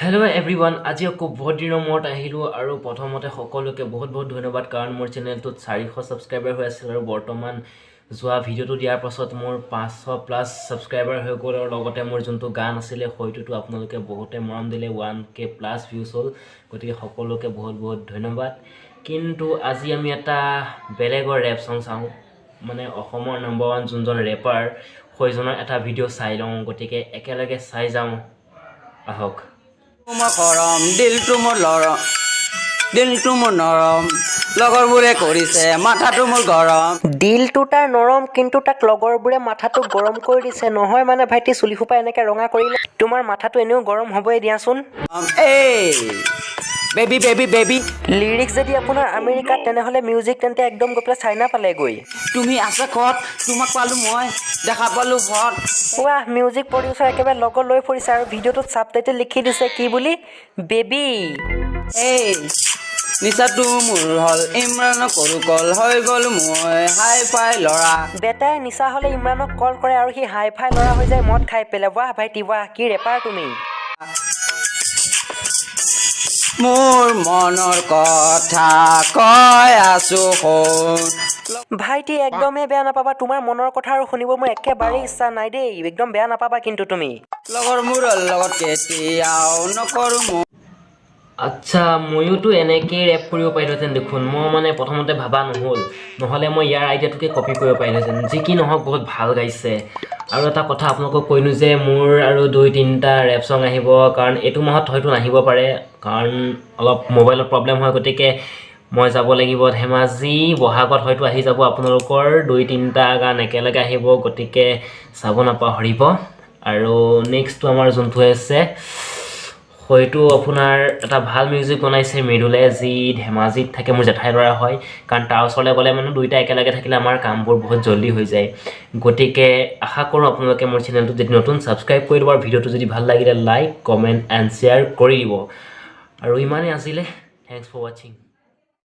Hello' everyone, আজি আকৌ বহুত দিনৰ মূৰত আহিলোঁ আৰু প্ৰথমতে সকলোকে বহুত বহুত ধন্যবাদ, কাৰণ মোৰ চেনেলটোত 400 ছাবস্ক্ৰাইবাৰ হৈ আছিল আৰু বৰ্তমান যোৱা ভিডিঅ'টো দিয়াৰ পাছত মোৰ 500+ ছাবস্ক্ৰাইবাৰ হৈ গ'ল আৰু লগতে মোৰ যোনটো গান আছিলে হয়তোতো আপোনালোকে বহুতে মৰম দিলে, 1K+ ভিউজ হ'ল। গতিকে সকলোকে বহুত বহুত ধন্যবাদ। কিন্তু আজি আমি এটা বেলেগৰ ৰেপ চং চাওঁ, মানে অসমৰ নম্বৰ 1 যোনজন ৰেপাৰ সেইজনৰ এটা ভিডিঅ' চাই লওঁ। গতিকে একেলগে চাই যাওঁ, আহক। দিলটো মোৰ নৰম, লগৰবোৰে কৰিছে মাথাটো মোৰ গৰম। দিলটো তাৰ নৰম, কিন্তু তাক লগৰবোৰে মাথাটো গৰম কৰি দিছে। নহয় মানে ভাইটি, চুলিসোপা এনেকে ৰঙা কৰিলে তোমাৰ মাথাটো এনেও গৰম হ'বই দিয়াচোন। এই বেবি বেবি বেবি, লিৰিক্স যদি আপোনাৰ আমেৰিকাত, তেনেহ'লে মিউজিক তেন্তে একদম গৈ পেলাই চাইনা পালেগৈ। তুমি আছে ক'ত? তোমাক পালো মই, দেখা পালো হত। ৱাহ, মিউজিক প্ৰডিউচাৰ একেবাৰে লগত লৈ ফুৰিছে আৰু ভিডিঅ'টোত ছাবটাইটেল লিখি দিছে কি বুলি, বেবী। এই নিচাটো মোৰ হ'ল, ইমৰানক কৰো কল, হৈ গ'ল মই হাই ফাই ল'ৰা। বেটাই নিচা হ'লে ইমৰানক কল কৰে আৰু সি হাই ফাই ল'ৰা হৈ যায় মদ খাই পেলাই। ৱাহ ভাইটি ৱাহ, কি ৰেপাৰ তুমি। মোৰ মনৰ কথা কৈ আছো শুন। ভাইটি একদমেই বেয়া নাপাবা, তোমাৰ মনৰ কথা আৰু শুনিব মোৰ একেবাৰেই ইচ্ছা নাই দেই, একদম বেয়া নাপাবা কিন্তু তুমি। লগৰবোৰৰ লগত কেতিয়াও নকৰো মই। আচ্ছা, ময়োতো এনেকেই ৰেপ কৰিব পাৰিলোহেঁতেন দেখোন। মই মানে প্ৰথমতে ভাবা নহ'লে মই ইয়াৰ আইডিয়াটোকে কপি কৰিব পাৰিলোহেঁতেন। যি কি নহওক, বহুত ভাল গাইছে। আৰু এটা কথা আপোনালোকক কৈনো যে মোৰ আৰু 2-3টা ৰেপ চং আহিব, কাৰণ এইটো মাহত হয়তো নাহিব পাৰে, কাৰণ অলপ মোবাইলত প্ৰব্লেম হয়। গতিকে মই যাব লাগিব ধেমাজি, বহাগত হয়তো আহি যাব আপোনালোকৰ 2-3টা গান একেলগে আহিব। গতিকে চাব নাপাহৰিব। আৰু নেক্সটটো আমাৰ যোনটো আছে হয়তো আপোনাৰ এটা ভাল মিউজিক বনাইছে মৃদুলে, যি ধেমাজিত থাকে, মোৰ জেঠাই ল'ৰা হয়। কাৰণ তাৰ ওচৰলৈ গ'লে মানে দুইটা একেলগে থাকিলে আমাৰ কামবোৰ বহুত জল্দি হৈ যায়। গতিকে আশা কৰোঁ আপোনালোকে মোৰ চেনেলটো যদি নতুন, ছাবস্ক্ৰাইব কৰি দিব আৰু ভিডিঅ'টো যদি ভাল লাগিলে লাইক, কমেণ্ট এণ্ড শ্বেয়াৰ কৰি দিব। আৰু ইমানেই আছিলে, থেংকছ ফৰ ৱাচিং।